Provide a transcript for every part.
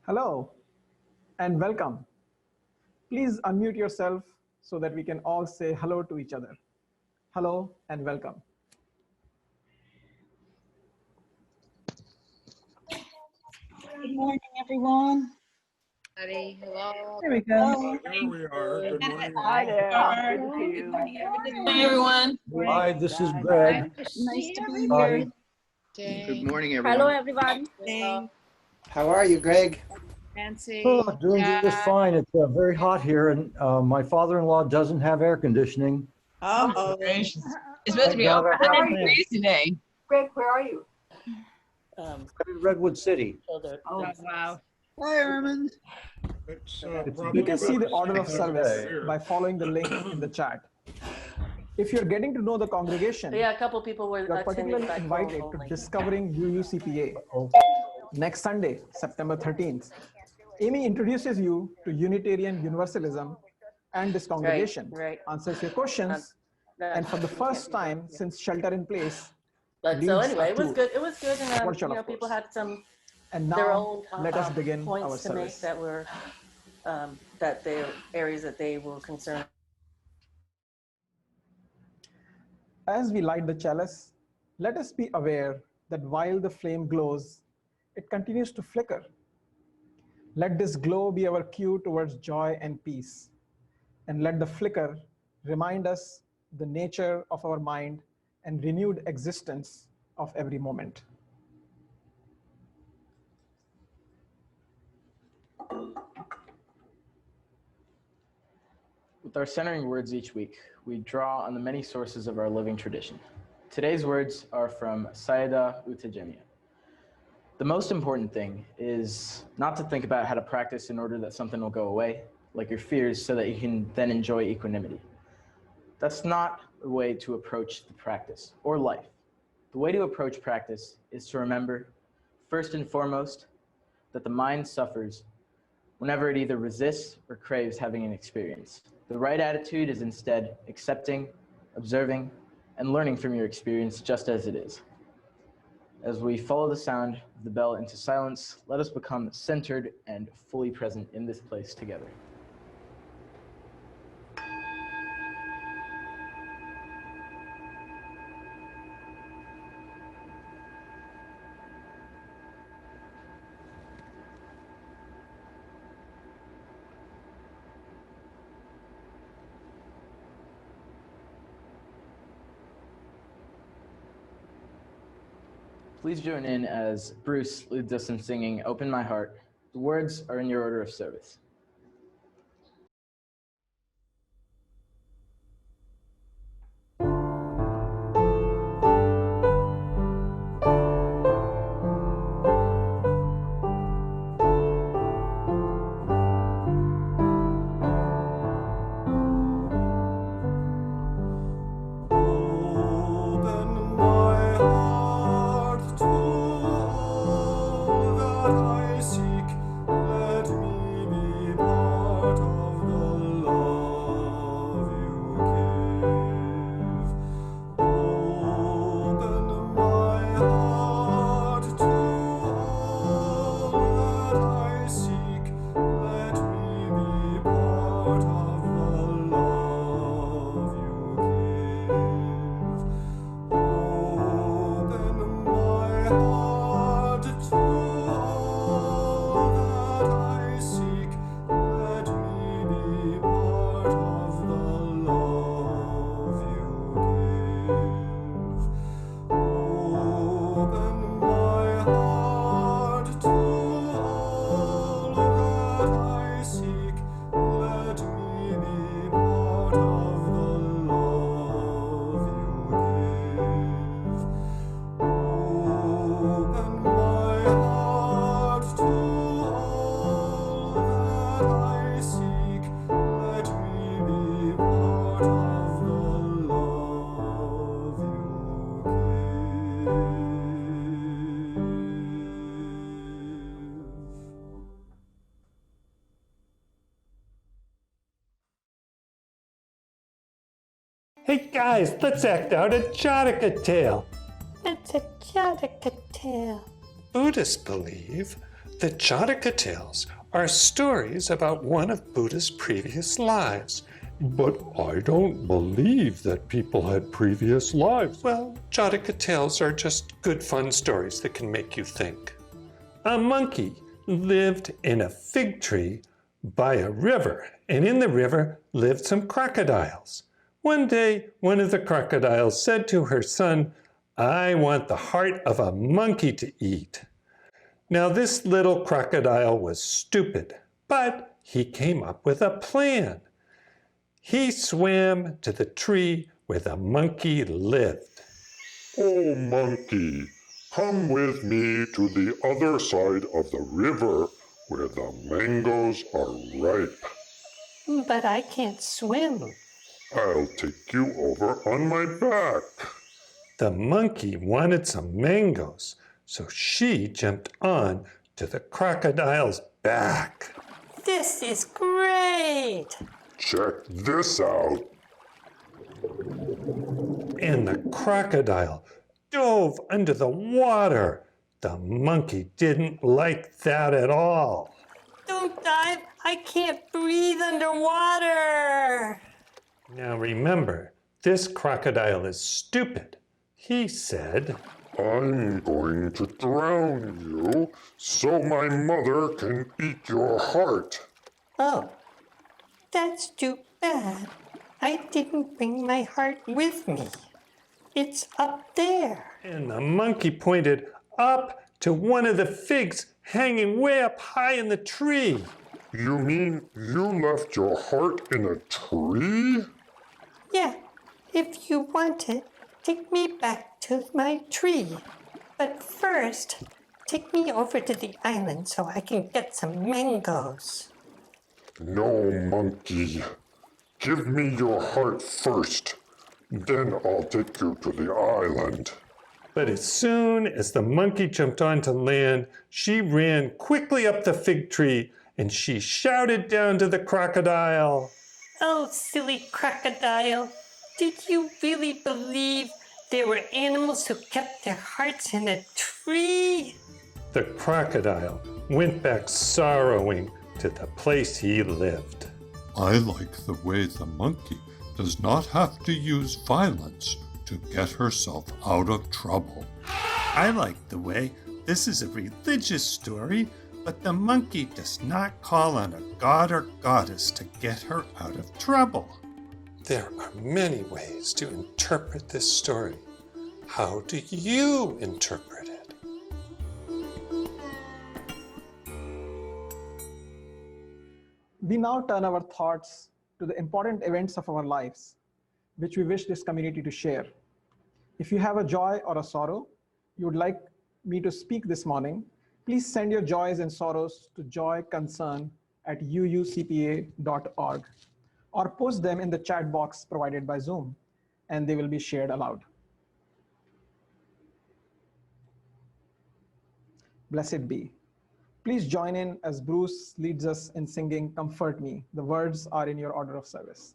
Hello and welcome. Please unmute yourself so that we can all say hello to each other. Hello and welcome. Good morning, everyone. Hello. There we go. There we are. Good morning. Hi there. Good Good to see you. morning, everyone. Hi, this is Greg. Nice to be Hi. here. Good morning, everyone. Hello, everyone. How are you, Greg? Nancy. Oh, doing just fine. It's very hot here, and my father-in-law doesn't have air conditioning. Oh, It's supposed to be Thank over God I 100 degrees today. Greg, where are you? I'm in Redwood City. Oh, wow. hi, Armand. It's, You can see the order of probably service here. by following the link in the chat. If you're getting to know the congregation, Yeah, a couple people were you're particularly back invited home to only. Discovering UUCPA. Next Sunday, September 13th, Amy introduces you to Unitarian Universalism and this congregation, right. answers your questions, and for the first time since shelter in place, But so leads anyway, a it was tour. good. It was good, and Virtual, you know, of people course. had some And their now, own let us begin points our to make service. that were that their areas that they were concerned. As we light the chalice, let us be aware that while the flame glows, it continues to flicker. Let this glow be our cue towards joy and peace. And let the flicker remind us the nature of our mind and renewed existence of every moment. With our centering words each week, we draw on the many sources of our living tradition. Today's words are from Sayadaw U Tejaniya. The most important thing is not to think about how to practice in order that something will go away, like your fears, so that you can then enjoy equanimity. That's not the way to approach the practice or life. The way to approach practice is to remember, first and foremost, that the mind suffers whenever it either resists or craves having an experience. The right attitude is instead accepting, observing, and learning from your experience just as it is. As we follow the sound of the bell into silence, let us become centered and fully present in this place together. Please join in as Bruce leads us in singing Open My Heart. The words are in your order of service. Hey guys, let's act out a Jataka tale. It's a Jataka tale. Buddhists believe The Jataka tales are stories about one of Buddha's previous lives. But I don't believe that people had previous lives. Well, Jataka tales are just good fun stories that can make you think. A monkey lived in a fig tree by a river, and in the river lived some crocodiles. One day, one of the crocodiles said to her son, "I want the heart of a monkey to eat." Now, this little crocodile was stupid, but he came up with a plan. He swam to the tree where the monkey lived. Oh, monkey, come with me to the other side of the river where the mangoes are ripe. But I can't swim. I'll take you over on my back. The monkey wanted some mangoes, so she jumped on to the crocodile's back. This is great! Check this out. And the crocodile dove under the water. The monkey didn't like that at all. Don't dive! I can't breathe underwater! Now remember, this crocodile is stupid. He said, I'm going to drown you so my mother can eat your heart. Oh, that's too bad. I didn't bring my heart with me. It's up there. and the monkey pointed up to one of the figs hanging way up high in the tree. You mean you left your heart in a tree? Yeah, if you want it, take me back to my tree. But first, take me over to the island so I can get some mangoes. No, monkey. Give me your heart first. Then I'll take you to the island. But as soon as the monkey jumped onto land, she ran quickly up the fig tree and she shouted down to the crocodile. Oh, silly crocodile. Did you really believe there were animals who kept their hearts in a tree? The crocodile went back sorrowing to the place he lived. I like the way the monkey does not have to use violence to get herself out of trouble. I like the way this is a religious story, but the monkey does not call on a god or goddess to get her out of trouble. There are many ways to interpret this story. How do you interpret it? We now turn our thoughts to the important events of our lives, which we wish this community to share. If you have a joy or a sorrow you would like me to speak this morning, please send your joys and sorrows to joyconcern@uucpa.org or post them in the chat box provided by Zoom, and they will be shared aloud. Blessed be. Please join in as Bruce leads us in singing Comfort Me. The words are in your order of service.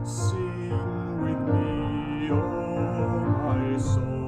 Sing with me, oh my soul.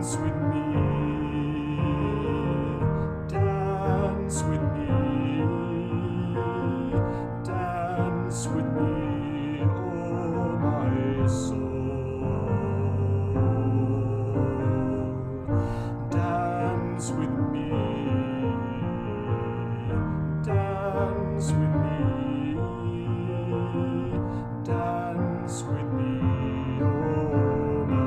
Dance with me. Dance with me. Dance with me, oh my soul. Dance with me. Dance with me. Dance with me, oh my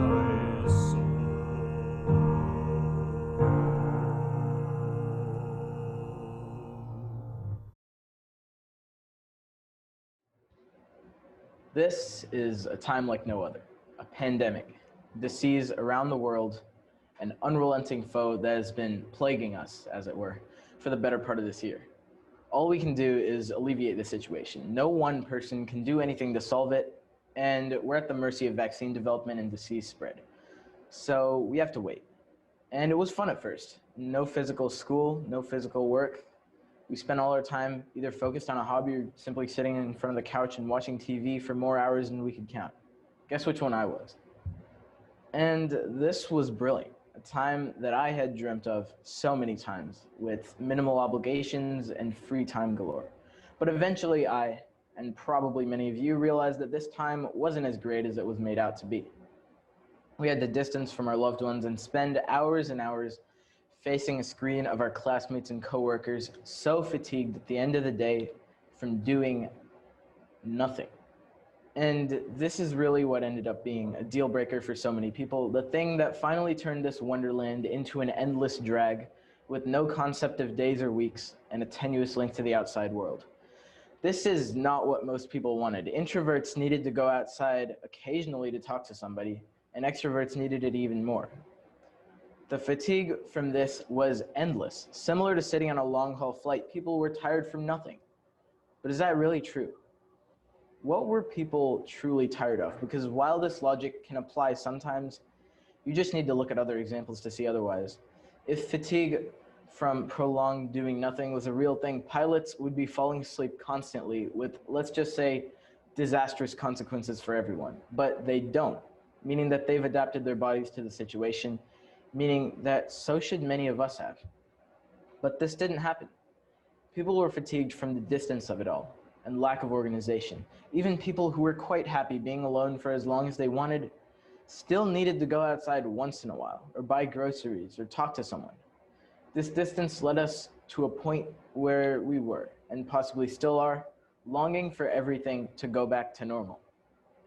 This is a time like no other, a pandemic, disease around the world, an unrelenting foe that has been plaguing us, as it were, for the better part of this year. All we can do is alleviate the situation. No one person can do anything to solve it, and we're at the mercy of vaccine development and disease spread. So we have to wait. And it was fun at first. No physical school, no physical work. We spent all our time either focused on a hobby or simply sitting in front of the couch and watching TV for more hours than we could count. Guess which one I was? And this was brilliant, a time that I had dreamt of so many times, with minimal obligations and free time galore. But eventually I, and probably many of you, realized that this time wasn't as great as it was made out to be. We had to distance from our loved ones and spend hours and hours facing a screen of our classmates and coworkers, so fatigued at the end of the day from doing nothing. And this is really what ended up being a deal breaker for so many people, the thing that finally turned this wonderland into an endless drag with no concept of days or weeks and a tenuous link to the outside world. This is not what most people wanted. Introverts needed to go outside occasionally to talk to somebody, and extroverts needed it even more. The fatigue from this was endless. Similar to sitting on a long-haul flight, people were tired from nothing. But is that really true? What were people truly tired of? Because while this logic can apply sometimes, you just need to look at other examples to see otherwise. If fatigue from prolonged doing nothing was a real thing, pilots would be falling asleep constantly with, let's just say, disastrous consequences for everyone. But they don't, meaning that they've adapted their bodies to the situation, meaning that so should many of us have. But this didn't happen. People were fatigued from the distance of it all and lack of organization. Even people who were quite happy being alone for as long as they wanted still needed to go outside once in a while, or buy groceries, or talk to someone. This distance led us to a point where we were, and possibly still are, longing for everything to go back to normal.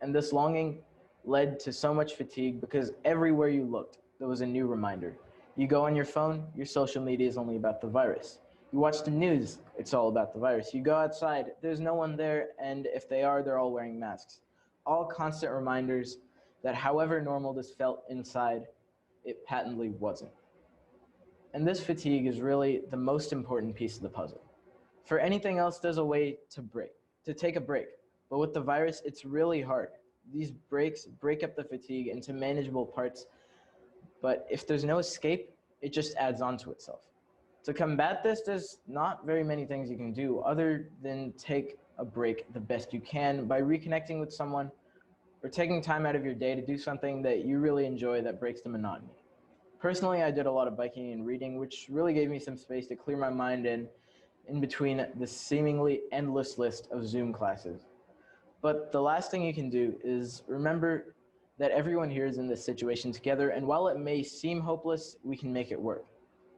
And this longing led to so much fatigue because everywhere you looked, there was a new reminder. You go on your phone, your social media is only about the virus. You watch the news, it's all about the virus. You go outside, there's no one there, and if they are, they're all wearing masks. All constant reminders that however normal this felt inside, it patently wasn't. And this fatigue is really the most important piece of the puzzle. For anything else, there's a way to take a break. But with the virus, it's really hard. These breaks break up the fatigue into manageable parts, but if there's no escape, it just adds on to itself. To combat this, there's not very many things you can do other than take a break the best you can by reconnecting with someone or taking time out of your day to do something that you really enjoy that breaks the monotony. Personally, I did a lot of biking and reading, which really gave me some space to clear my mind in between the seemingly endless list of Zoom classes. But the last thing you can do is remember that everyone here is in this situation together, and while it may seem hopeless, we can make it work.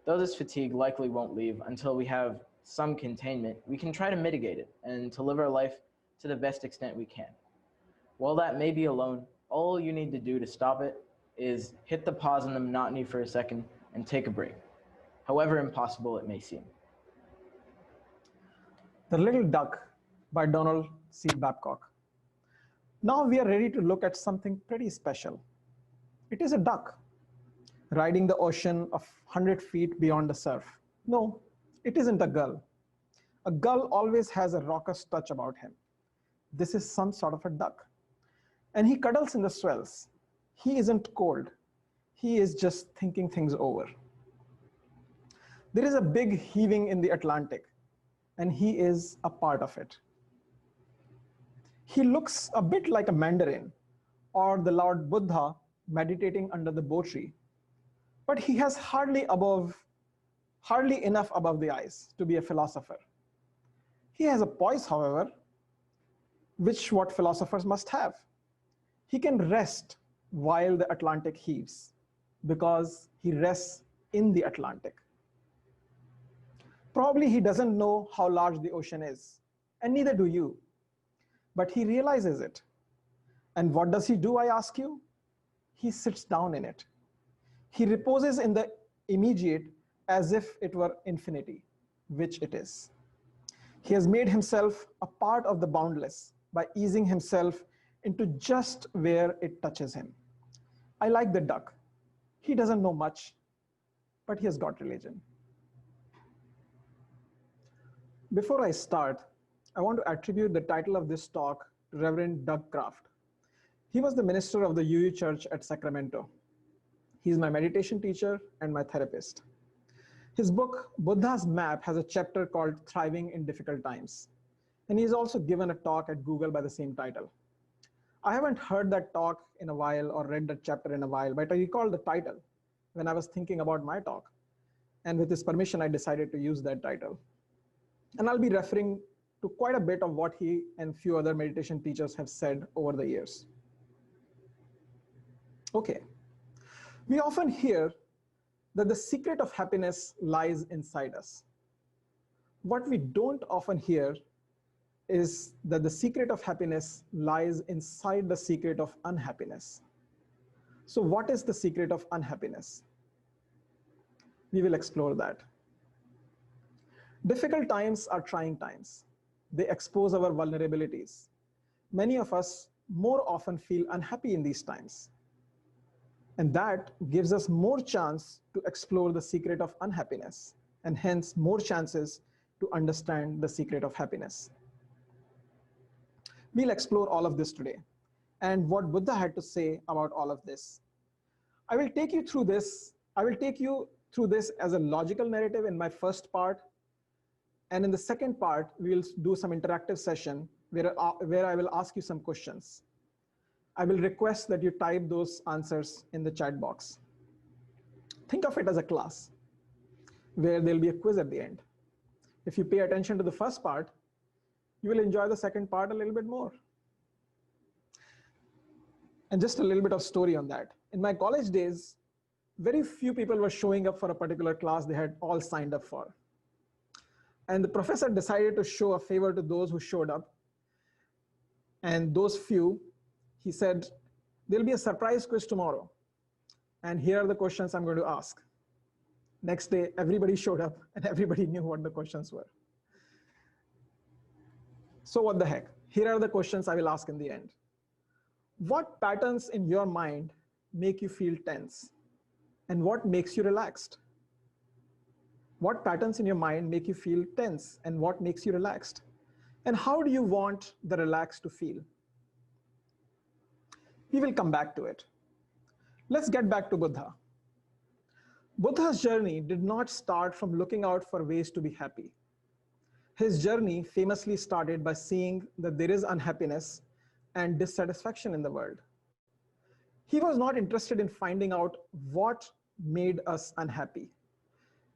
Though this fatigue likely won't leave until we have some containment, we can try to mitigate it and to live our life to the best extent we can. While that may be alone, all you need to do to stop it is hit the pause on the monotony for a second and take a break, however impossible it may seem. The Little Duck by Donald C. Babcock. Now we are ready to look at something pretty special. It is a duck riding the ocean of 100 feet beyond the surf. No, it isn't a gull. A gull always has a raucous touch about him. This is some sort of a duck. And he cuddles in the swells. He isn't cold. He is just thinking things over. There is a big heaving in the Atlantic, and he is a part of it. He looks a bit like a mandarin or the Lord Buddha meditating under the bo tree. but he has hardly enough above the eyes to be a philosopher. He has a poise, however, which what philosophers must have. He can rest while the Atlantic heaves, because he rests in the Atlantic. Probably he doesn't know how large the ocean is, and neither do you, but he realizes it. And what does he do, I ask you? He sits down in it. He reposes in the immediate as if it were infinity, which it is. He has made himself a part of the boundless by easing himself into just where it touches him. I like the duck. He doesn't know much, but he has got religion. Before I start, I want to attribute the title of this talk to Reverend Doug Kraft. He was the minister of the UU Church at Sacramento. He's my meditation teacher and my therapist. His book, Buddha's Map, has a chapter called Thriving in Difficult Times. And he's also given a talk at Google by the same title. I haven't heard that talk in a while or read that chapter in a while, but I recall the title when I was thinking about my talk. And with his permission, I decided to use that title. And I'll be referring to quite a bit of what he and few other meditation teachers have said over the years. Okay, we often hear that the secret of happiness lies inside us. What we don't often hear is that the secret of happiness lies inside the secret of unhappiness. So what is the secret of unhappiness? We will explore that. Difficult times are trying times. They expose our vulnerabilities. Many of us more often feel unhappy in these times. And that gives us more chance to explore the secret of unhappiness, and hence more chances to understand the secret of happiness. We'll explore all of this today and what Buddha had to say about all of this. I will take you through this as a logical narrative in my first part. And in the second part, we'll do some interactive session where I will ask you some questions. I will request that you type those answers in the chat box. Think of it as a class where there'll be a quiz at the end. If you pay attention to the first part, you will enjoy the second part a little bit more. And just a little bit of story on that. In my college days, very few people were showing up for a particular class they had all signed up for. And the professor decided to show a favor to those who showed up. And those few, he said, there'll be a surprise quiz tomorrow. And here are the questions I'm going to ask. Next day, everybody showed up and everybody knew what the questions were. So what the heck? Here are the questions I will ask in the end. What patterns in your mind make you feel tense? And what makes you relaxed? What patterns in your mind make you feel tense and what makes you relaxed? And how do you want the relaxed to feel? We will come back to it. Let's get back to Buddha. Buddha's journey did not start from looking out for ways to be happy. His journey famously started by seeing that there is unhappiness and dissatisfaction in the world. He was not interested in finding out what made us unhappy.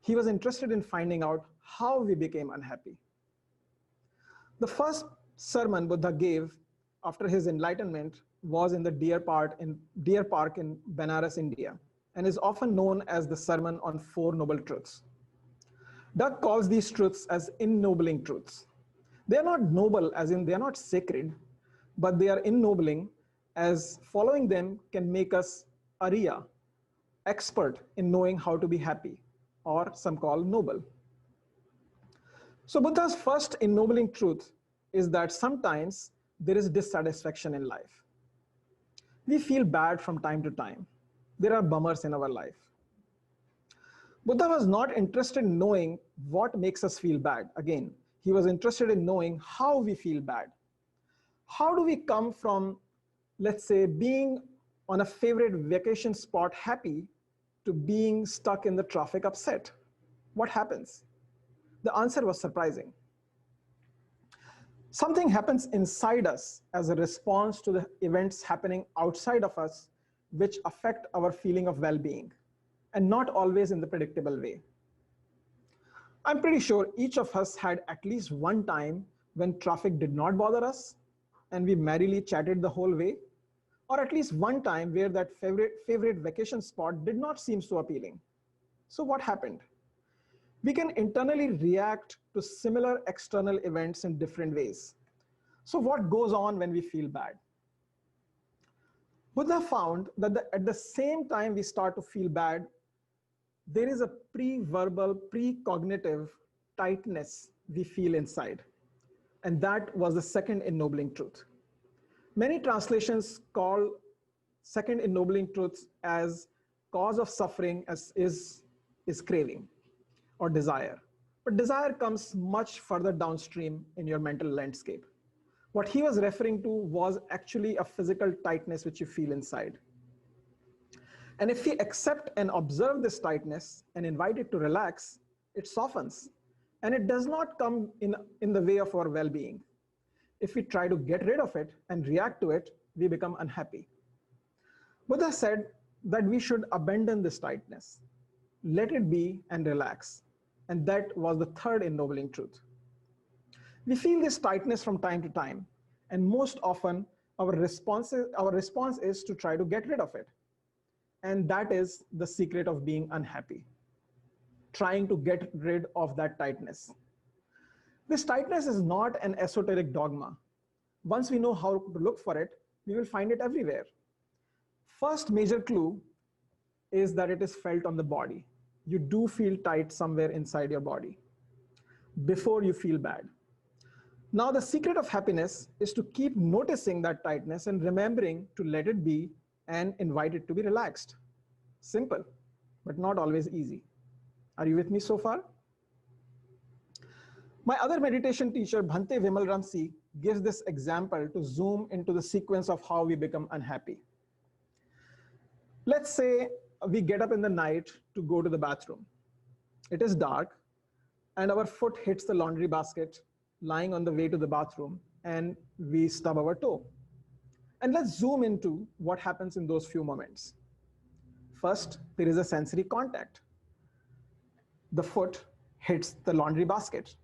He was interested in finding out how we became unhappy. The first sermon Buddha gave after his enlightenment was in the Deer Park in Benares, India, and is often known as the Sermon on Four Noble Truths. Doug calls these truths as ennobling truths. They are not noble as in they are not sacred, but they are ennobling as following them can make us Arya, expert in knowing how to be happy, or some call noble. So Buddha's first ennobling truth is that sometimes there is dissatisfaction in life. We feel bad from time to time. There are bummers in our life. Buddha was not interested in knowing what makes us feel bad. Again, he was interested in knowing how we feel bad. How do we come from, let's say, being on a favorite vacation spot happy to being stuck in the traffic upset? What happens? The answer was surprising. Something happens inside us as a response to the events happening outside of us, which affect our feeling of well-being. and not always in the predictable way. I'm pretty sure each of us had at least one time when traffic did not bother us and we merrily chatted the whole way, or at least one time where that favorite vacation spot did not seem so appealing. So what happened? We can internally react to similar external events in different ways. So what goes on when we feel bad? Buddha found that at the same time we start to feel bad, there is a pre-verbal, pre-cognitive tightness we feel inside. And that was the second ennobling truth. Many translations call second ennobling truth as cause of suffering as is craving or desire. But desire comes much further downstream in your mental landscape. What he was referring to was actually a physical tightness which you feel inside. And if we accept and observe this tightness and invite it to relax, it softens. And it does not come in the way of our well-being. If we try to get rid of it and react to it, we become unhappy. Buddha said that we should abandon this tightness, let it be and relax. And that was the third ennobling truth. We feel this tightness from time to time, and most often our response is to try to get rid of it. And that is the secret of being unhappy, trying to get rid of that tightness. This tightness is not an esoteric dogma. Once we know how to look for it, we will find it everywhere. First major clue is that it is felt on the body. You do feel tight somewhere inside your body before you feel bad. Now, the secret of happiness is to keep noticing that tightness and remembering to let it be and invite it to be relaxed. Simple, but not always easy. Are you with me so far? My other meditation teacher, Bhante Vimalramsi, gives this example to zoom into the sequence of how we become unhappy. Let's say we get up in the night to go to the bathroom. It is dark, and our foot hits the laundry basket lying on the way to the bathroom, and we stub our toe. And let's zoom into what happens in those few moments. First, there is a sensory contact. The foot hits the laundry basket.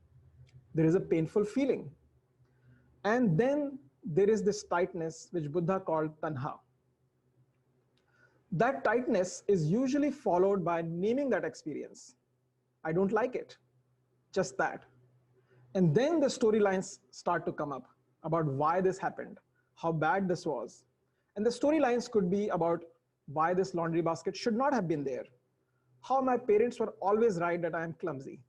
There is a painful feeling. And then there is this tightness, which Buddha called tanha. That tightness is usually followed by naming that experience. I don't like it, just that. And then the storylines start to come up about why this happened, how bad this was. And the storylines could be about why this laundry basket should not have been there, how my parents were always right that I am clumsy,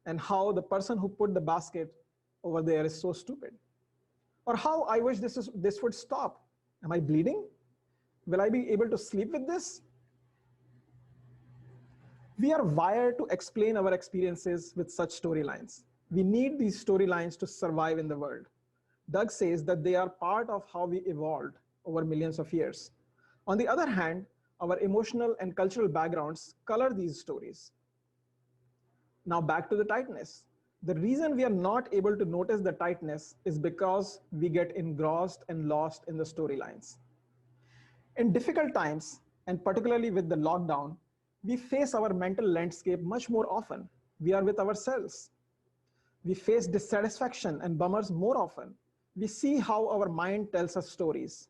and how the person who put the basket over there is so stupid. Or how I wish this would stop. Am I bleeding? Will I be able to sleep with this? We are wired to explain our experiences with such storylines. We need these storylines to survive in the world. Doug says that they are part of how we evolved over millions of years. On the other hand, our emotional and cultural backgrounds color these stories. Now back to the tightness. The reason we are not able to notice the tightness is because we get engrossed and lost in the storylines. In difficult times, and particularly with the lockdown, we face our mental landscape much more often. We are with ourselves. We face dissatisfaction and bummers more often. We see how our mind tells us stories.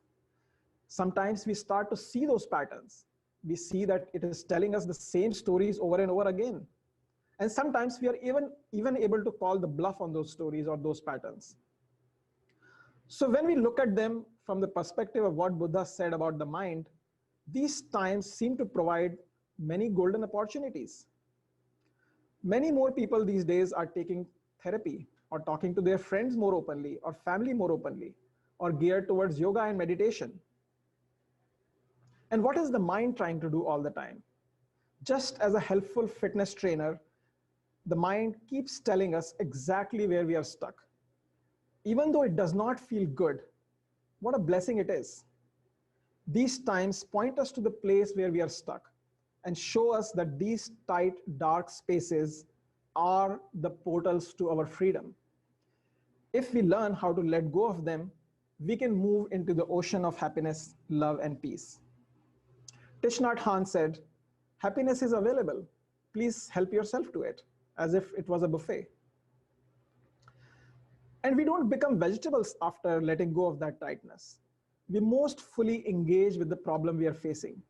Sometimes we start to see those patterns. We see that it is telling us the same stories over and over again. And sometimes we are even able to call the bluff on those stories or those patterns. So when we look at them from the perspective of what Buddha said about the mind, these times seem to provide many golden opportunities. Many more people these days are taking therapy or talking to their friends more openly or family more openly or geared towards yoga and meditation. And what is the mind trying to do all the time? Just as a helpful fitness trainer, the mind keeps telling us exactly where we are stuck. Even though it does not feel good, what a blessing it is. These times point us to the place where we are stuck and show us that these tight, dark spaces are the portals to our freedom. If we learn how to let go of them, we can move into the ocean of happiness, love, and peace. Thich Nhat Hanh said, Happiness is available. Please help yourself to it, as if it was a buffet. And we don't become vegetables after letting go of that tightness. We most fully engage with the problem we are facing.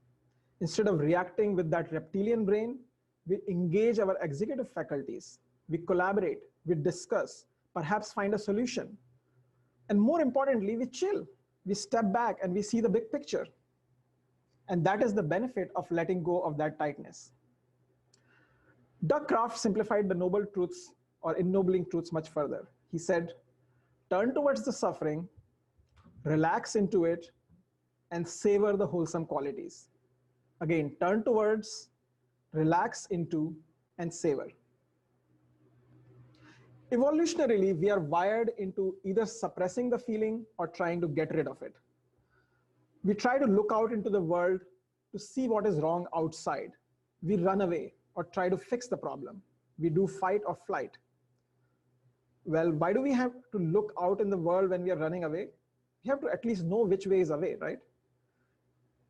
Instead of reacting with that reptilian brain, we engage our executive faculties. We collaborate, we discuss, perhaps find a solution. And more importantly, we chill. We step back and we see the big picture. And that is the benefit of letting go of that tightness. Doug Kraft simplified the noble truths or ennobling truths much further. He said, turn towards the suffering, relax into it, and savor the wholesome qualities. Again, turn towards, relax into, and savor. Evolutionarily, we are wired into either suppressing the feeling or trying to get rid of it. We try to look out into the world to see what is wrong outside. We run away or try to fix the problem. We do fight or flight. Well, why do we have to look out in the world when we are running away? We have to at least know which way is away, right?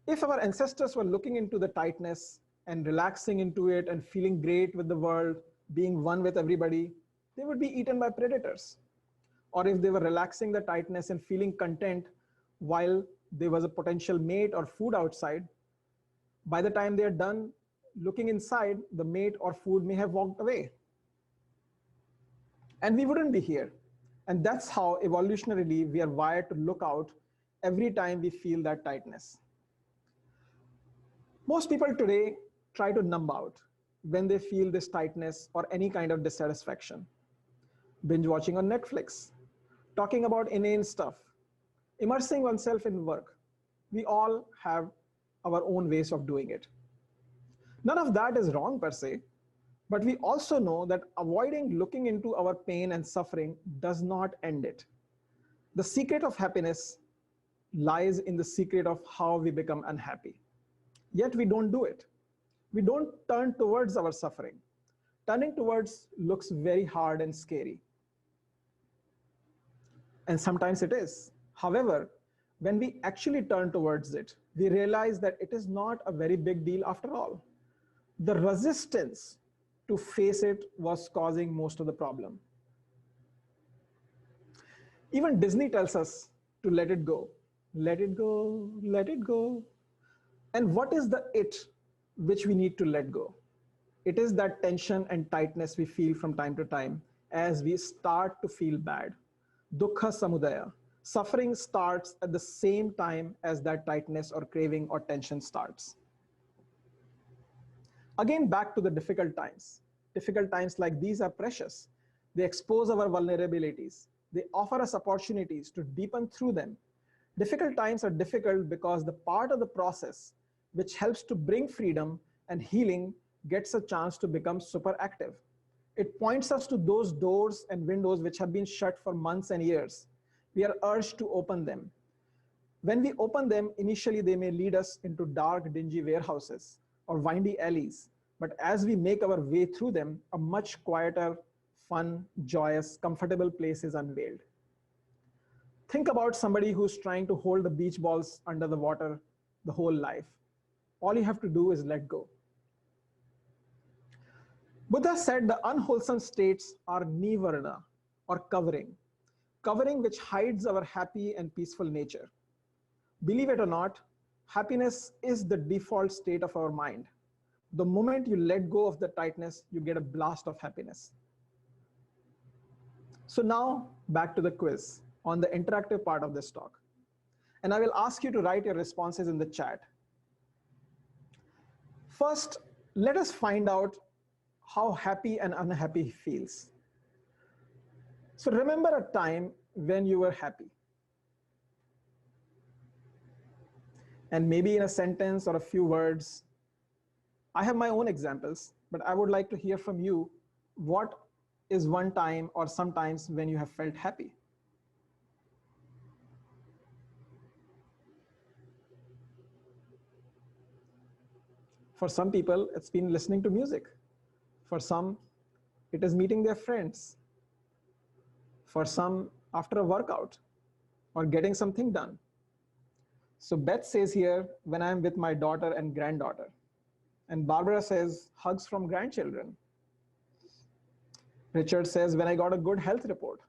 If our ancestors were looking into the tightness and relaxing into it and feeling great with the world, being one with everybody, they would be eaten by predators. Or if they were relaxing the tightness and feeling content while there was a potential mate or food outside, by the time they're done looking inside, the mate or food may have walked away. And we wouldn't be here. And that's how evolutionarily we are wired to look out every time we feel that tightness. Most people today try to numb out when they feel this tightness or any kind of dissatisfaction. Binge watching on Netflix, talking about inane stuff, immersing oneself in work. We all have our own ways of doing it. None of that is wrong per se, but we also know that avoiding looking into our pain and suffering does not end it. The secret of happiness lies in the secret of how we become unhappy. Yet we don't do it. We don't turn towards our suffering. Turning towards looks very hard and scary. And sometimes it is. However, when we actually turn towards it, we realize that it is not a very big deal after all. The resistance to face it was causing most of the problem. Even Disney tells us to let it go. Let it go, let it go. And what is the it which we need to let go? It is that tension and tightness we feel from time to time as we start to feel bad. Dukkha samudaya. Suffering starts at the same time as that tightness or craving or tension starts. Again, back to the difficult times. Difficult times like these are precious. They expose our vulnerabilities. They offer us opportunities to deepen through them. Difficult times are difficult because the part of the process which helps to bring freedom and healing gets a chance to become super active. It points us to those doors and windows which have been shut for months and years. We are urged to open them. When we open them, initially they may lead us into dark, dingy warehouses or windy alleys. But as we make our way through them, a much quieter, fun, joyous, comfortable place is unveiled. Think about somebody who's trying to hold the beach balls under the water the whole life. All you have to do is let go. Buddha said the unwholesome states are nivarna, or covering which hides our happy and peaceful nature. Believe it or not, happiness is the default state of our mind. The moment you let go of the tightness, you get a blast of happiness. So now back to the quiz on the interactive part of this talk. And I will ask you to write your responses in the chat. First, let us find out how happy and unhappy feels. So remember a time when you were happy. And maybe in a sentence or a few words. I have my own examples, but I would like to hear from you what is one time or sometimes when you have felt happy. For some people, it's been listening to music. For some, it is meeting their friends. For some, after a workout or getting something done. So Beth says here, when I'm with my daughter and granddaughter. And Barbara says, hugs from grandchildren. Richard says, when I got a good health report.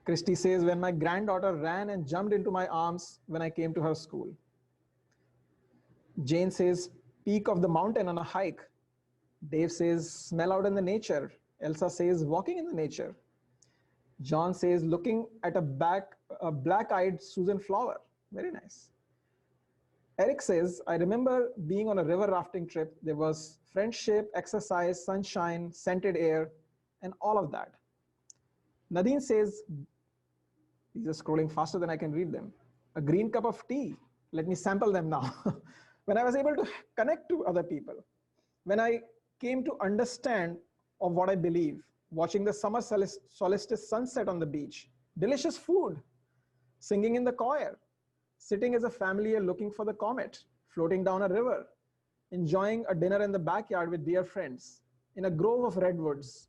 Christy says, when my granddaughter ran and jumped into my arms when I came to her school. Jane says, peak of the mountain on a hike. Dave says, smell out in the nature. Elsa says, walking in the nature. John says, looking at a black-eyed Susan flower. Very nice. Eric says, I remember being on a river rafting trip. There was friendship, exercise, sunshine, scented air, and all of that. Nadine says, these are scrolling faster than I can read them. A green cup of tea. Let me sample them now. When I was able to connect to other people, when I came to understand of what I believe, watching the summer solstice sunset on the beach, delicious food, singing in the choir, sitting as a family looking for the comet, floating down a river, enjoying a dinner in the backyard with dear friends, in a grove of redwoods,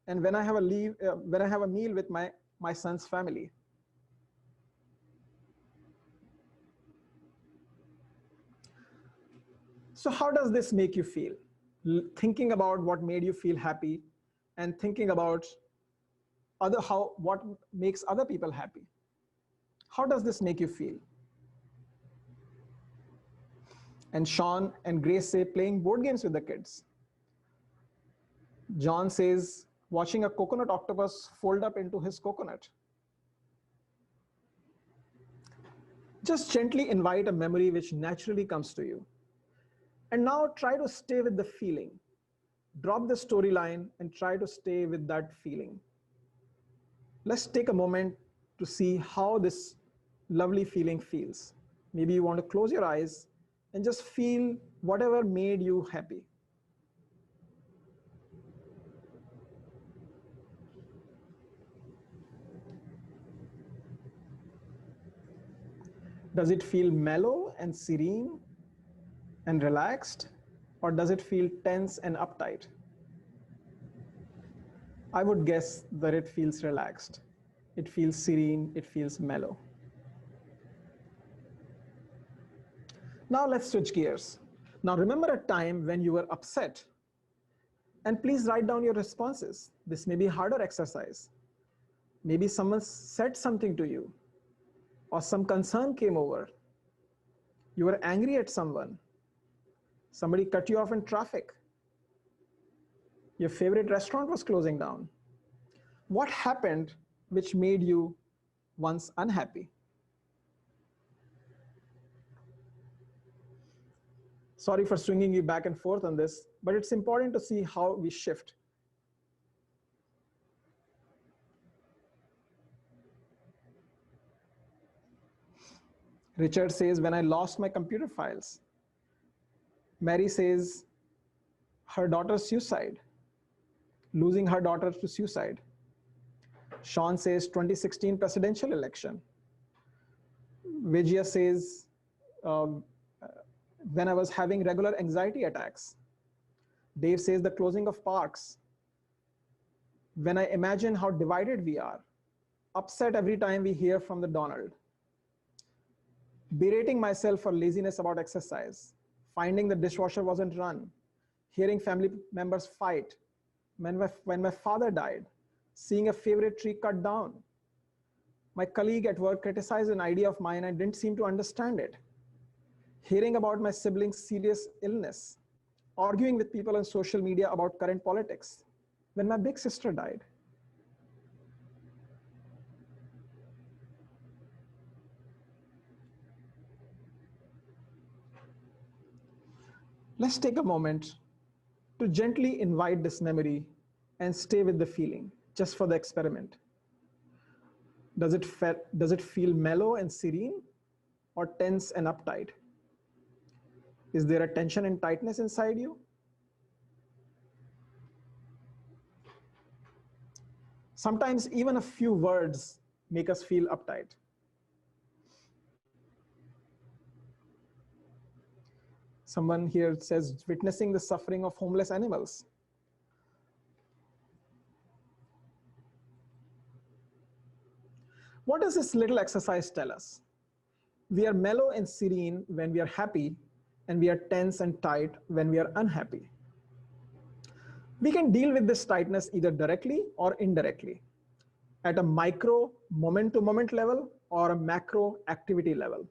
and when I have a meal with my son's family. So how does this make you feel? Thinking about what made you feel happy and thinking about what makes other people happy. How does this make you feel? And Sean and Grace say playing board games with the kids. John says watching a coconut octopus fold up into his coconut. Just gently invite a memory which naturally comes to you. And now try to stay with the feeling. Drop the storyline and try to stay with that feeling. Let's take a moment to see how this lovely feeling feels. Maybe you want to close your eyes and just feel whatever made you happy. Does it feel mellow and serene and relaxed, or does it feel tense and uptight? I would guess that it feels relaxed. It feels serene, it feels mellow. Now let's switch gears. Now remember a time when you were upset, and please write down your responses. This may be a harder exercise. Maybe someone said something to you, or some concern came over. You were angry at someone. Somebody cut you off in traffic. Your favorite restaurant was closing down. What happened which made you once unhappy? Sorry for swinging you back and forth on this, but it's important to see how we shift. Richard says, when I lost my computer files. Mary says, her daughter's suicide, losing her daughter to suicide. Sean says, 2016 presidential election. Vijaya says, when I was having regular anxiety attacks. Dave says, the closing of parks. When I imagine how divided we are, upset every time we hear from the Donald. Berating myself for laziness about exercise, finding the dishwasher wasn't run, hearing family members fight, when my father died, seeing a favorite tree cut down. My colleague at work criticized an idea of mine and didn't seem to understand it. Hearing about my sibling's serious illness, arguing with people on social media about current politics, when my big sister died. Let's take a moment to gently invite this memory and stay with the feeling, just for the experiment. Does it feel mellow and serene, or tense and uptight? Is there a tension and tightness inside you? Sometimes even a few words make us feel uptight. Someone here says, witnessing the suffering of homeless animals. What does this little exercise tell us? We are mellow and serene when we are happy, and we are tense and tight when we are unhappy. We can deal with this tightness either directly or indirectly, at a micro moment-to-moment level or a macro activity level.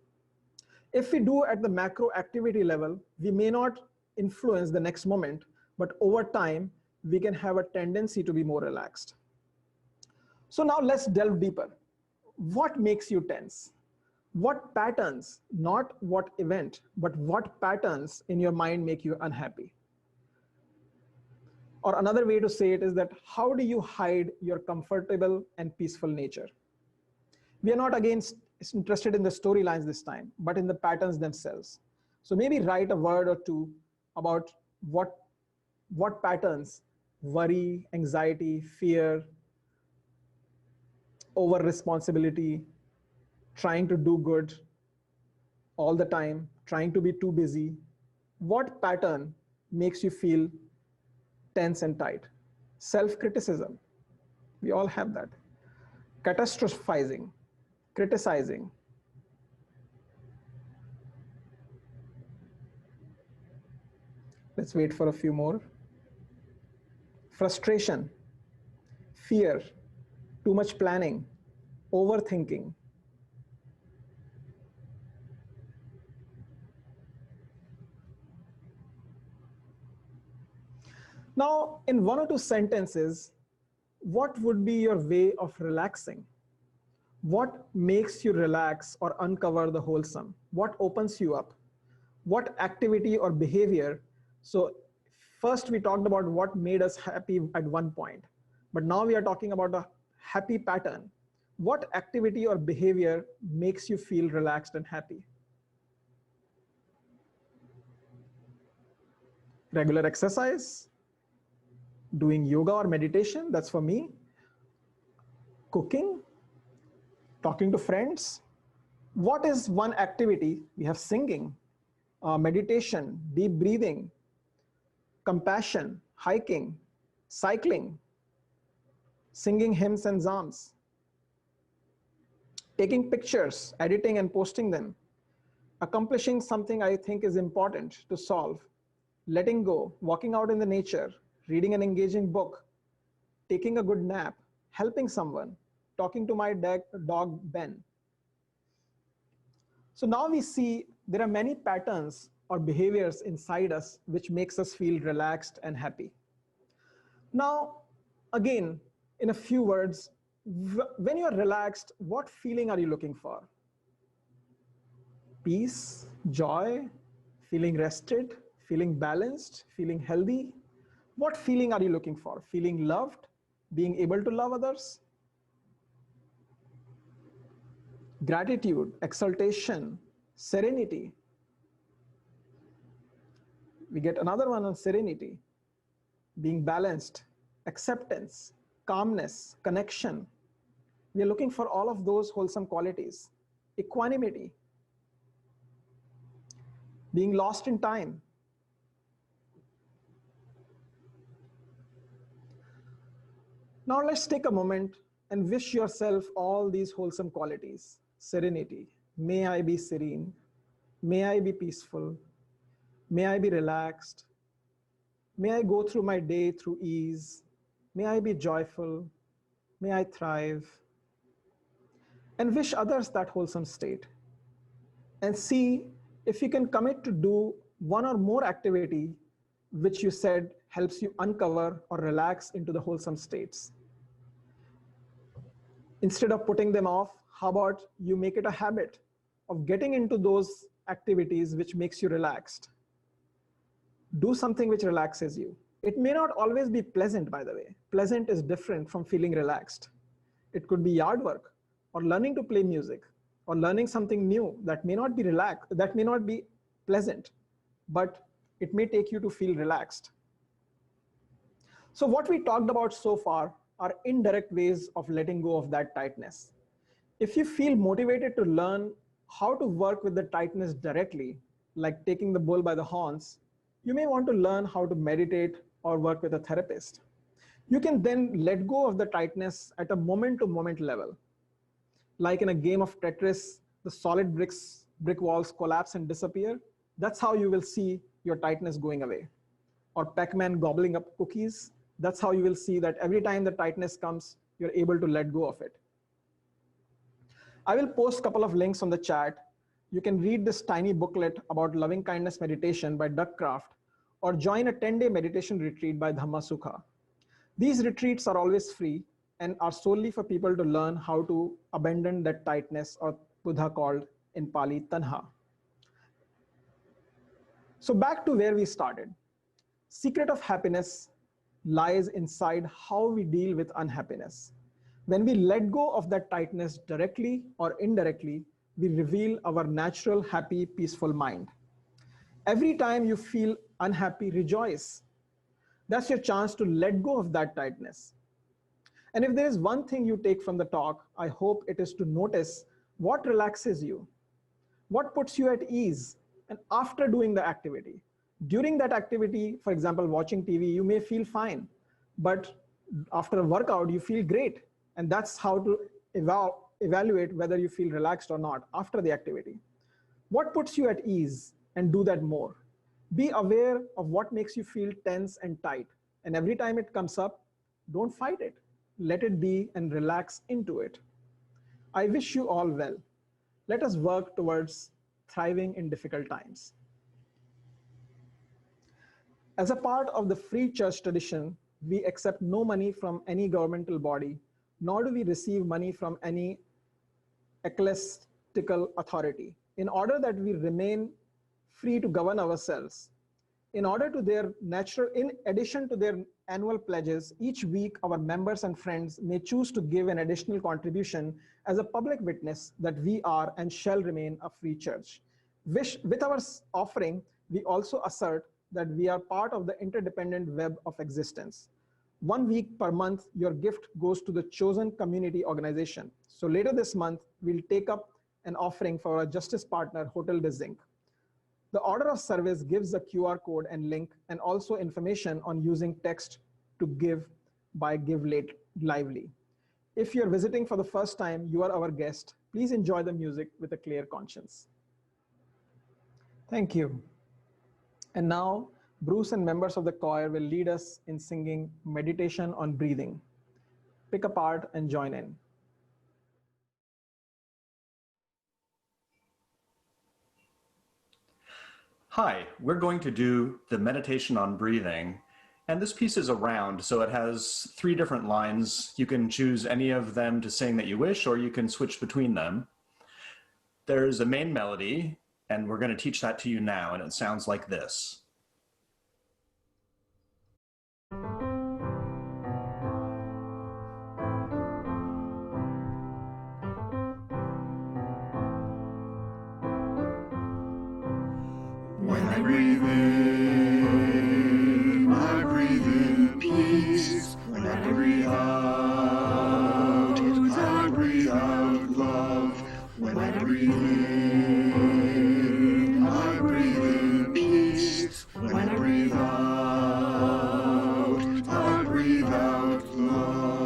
If we do at the macro activity level, we may not influence the next moment, but over time, we can have a tendency to be more relaxed. So now let's delve deeper. What makes you tense? What patterns, not what event, but what patterns in your mind make you unhappy? Or another way to say it is that how do you hide your comfortable and peaceful nature? We are not again interested in the storylines this time, but in the patterns themselves. So maybe write a word or two about what patterns, worry, anxiety, fear, over responsibility, trying to do good all the time, trying to be too busy. What pattern makes you feel tense and tight? Self-criticism. We all have that. Catastrophizing, criticizing. Let's wait for a few more. Frustration, fear, too much planning, overthinking. Now, in one or two sentences, what would be your way of relaxing? What makes you relax or uncover the wholesome? What opens you up? What activity or behavior? So first we talked about what made us happy at one point, but now we are talking about a happy pattern. What activity or behavior makes you feel relaxed and happy? Regular exercise, doing yoga or meditation, that's for me. Cooking, talking to friends. What is one activity? We have singing, meditation, deep breathing, compassion, hiking, cycling, singing hymns and psalms, taking pictures, editing and posting them, accomplishing something I think is important to solve, letting go, walking out in the nature, reading an engaging book, taking a good nap, helping someone, talking to my dog Ben. So now we see there are many patterns or behaviors inside us which makes us feel relaxed and happy. Now, again, in a few words, when you're relaxed, what feeling are you looking for? Peace, joy, feeling rested, feeling balanced, feeling healthy? What feeling are you looking for? Feeling loved, being able to love others? Gratitude, exaltation, serenity. We get another one on serenity, being balanced, acceptance, calmness, connection. We are looking for all of those wholesome qualities. Equanimity, being lost in time. Now let's take a moment and wish yourself all these wholesome qualities. Serenity, may I be serene, may I be peaceful, may I be relaxed, may I go through my day through ease, may I be joyful, may I thrive, and wish others that wholesome state. And see if you can commit to do one or more activity which you said helps you uncover or relax into the wholesome states. Instead of putting them off, how about you make it a habit of getting into those activities which makes you relaxed? Do something which relaxes you. It may not always be pleasant, by the way. Pleasant is different from feeling relaxed. It could be yard work or learning to play music or learning something new that may not be relaxed, that may not be pleasant, but it may take you to feel relaxed. So what we talked about so far are indirect ways of letting go of that tightness. If you feel motivated to learn how to work with the tightness directly, like taking the bull by the horns, you may want to learn how to meditate or work with a therapist. You can then let go of the tightness at a moment-to-moment level. Like in a game of Tetris, the solid brick walls collapse and disappear, that's how you will see your tightness going away. Or Pac-Man gobbling up cookies, that's how you will see that every time the tightness comes, you're able to let go of it. I will post a couple of links on the chat. You can read this tiny booklet about loving kindness meditation by Doug Kraft, or join a 10-day meditation retreat by Dhamma Sukha. These retreats are always free and are solely for people to learn how to abandon that tightness, or Buddha called in Pali tanha. So back to where we started. Secret of happiness lies inside how we deal with unhappiness. When we let go of that tightness directly or indirectly, we reveal our natural, happy, peaceful mind. Every time you feel unhappy, rejoice. That's your chance to let go of that tightness. And if there is one thing you take from the talk, I hope it is to notice what relaxes you, what puts you at ease, and after doing the activity. During that activity, for example, watching TV, you may feel fine, but after a workout, you feel great. And that's how to evaluate whether you feel relaxed or not after the activity. What puts you at ease, and do that more. Be aware of what makes you feel tense and tight. And every time it comes up, don't fight it. Let it be and relax into it. I wish you all well. Let us work towards thriving in difficult times. As a part of the free church tradition, we accept no money from any governmental body, nor do we receive money from any ecclesiastical authority. In order that we remain free to govern ourselves, in addition to their annual pledges, each week our members and friends may choose to give an additional contribution as a public witness that we are and shall remain a free church. With our offering, we also assert that we are part of the interdependent web of existence. 1 week per month, your gift goes to the chosen community organization. So later this month, we'll take up an offering for our justice partner, Hotel de Zinc. The order of service gives a QR code and link, and also information on using text to give by Give Lively. If you're visiting for the first time, you are our guest. Please enjoy the music with a clear conscience. Thank you. And now, Bruce and members of the choir will lead us in singing Meditation on Breathing. Pick a part and join in. Hi, we're going to do the meditation on breathing. And this piece is a round, so it has 3 different lines. You can choose any of them to sing that you wish, or you can switch between them. There's a main melody, and we're going to teach that to you now, and it sounds like this. When I breathe in, I breathe in peace. When I breathe out, I breathe out love. When I breathe in, I breathe in peace. When I breathe out, I breathe out love.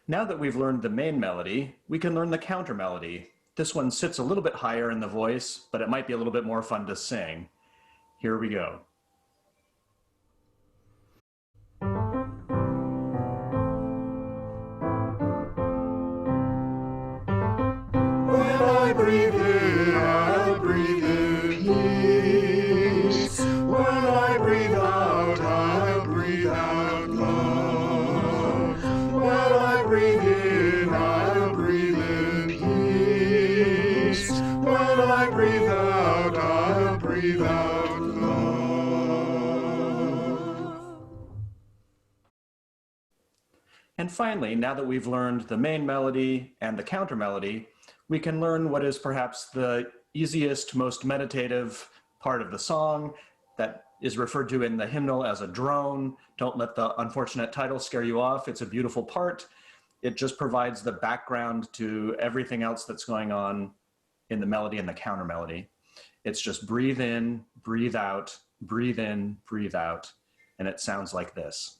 Now that we've learned the main melody, we can learn the counter melody. This one sits a little bit higher in the voice, but it might be a little bit more fun to sing. Here we go. When I breathe in, I breathe in peace. When I breathe out, I breathe out love. When I breathe in, I breathe in peace. When I breathe out, I breathe out love. And finally, now that we've learned the main melody and the counter melody, we can learn what is perhaps the easiest, most meditative part of the song that is referred to in the hymnal as a drone. Don't let the unfortunate title scare you off. It's a beautiful part. It just provides the background to everything else that's going on in the melody and the counter melody. It's just breathe in, breathe out, breathe in, breathe out, and it sounds like this.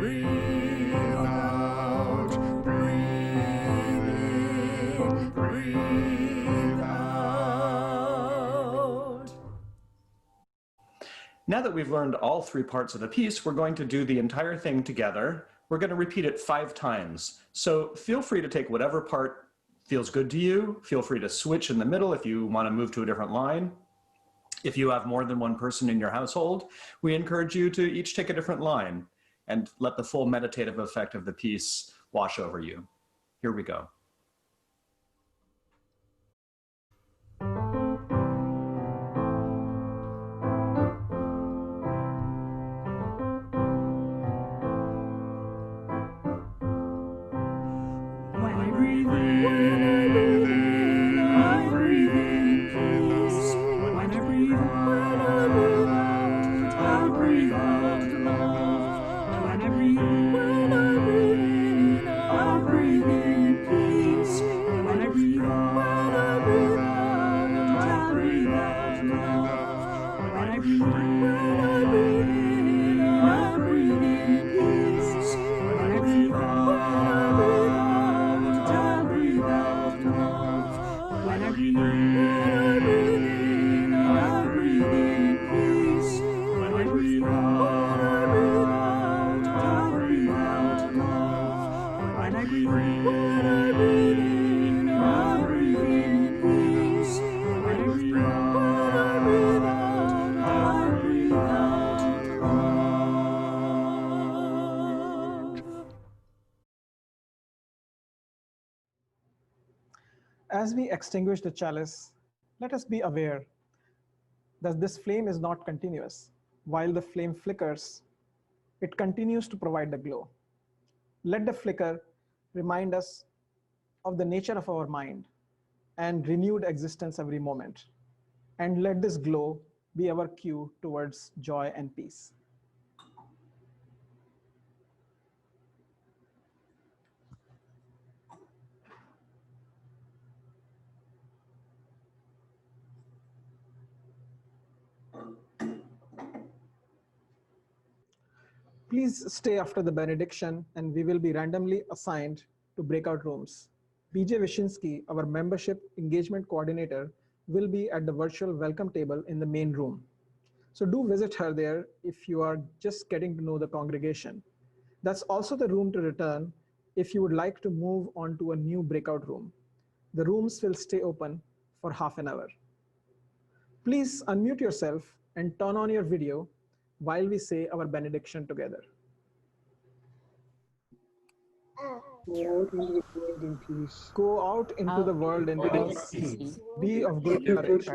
Breathe out. Breathe in. Breathe out. Now that we've learned all 3 parts of the piece, we're going to do the entire thing together. We're going to repeat it 5 times. So feel free to take whatever part feels good to you. Feel free to switch in the middle if you want to move to a different line. If you have more than one person in your household, we encourage you to each take a different line and let the full meditative effect of the piece wash over you. Here we go. When I breathe in, I breathe in peace. When I breathe out, I breathe out love. When I breathe in, I breathe in peace. When I breathe out, I breathe out love. When I breathe in, I breathe in peace. When I breathe out, when I breathe in, I breathe in peace. When I breathe out, I breathe out love. When I breathe in, I breathe in peace. When I breathe out, I breathe out love. As we extinguish the chalice, let us be aware that this flame is not continuous. While the flame flickers, it continues to provide the glow. Let the flicker remind us of the nature of our mind and renewed existence every moment. And let this glow be our cue towards joy and peace. Please stay after the benediction and we will be randomly assigned to breakout rooms. BJ Wyszynski, our membership engagement coordinator, will be at the virtual welcome table in the main room. So do visit her there if you are just getting to know the congregation. That's also the room to return if you would like to move on to a new breakout room. The rooms will stay open for half an hour. Please unmute yourself and turn on your video while we say our benediction together. Go out into the world in peace. Be of good courage.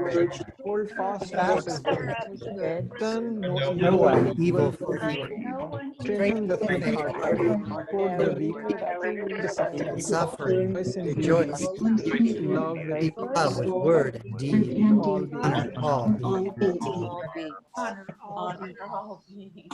Hold fast to what is good. Turn no evil for evil. Strengthen the faint-hearted. Support the weak. The suffering. Rejoice in peace. Love with word and deed. Honor all beings. Honor all beings.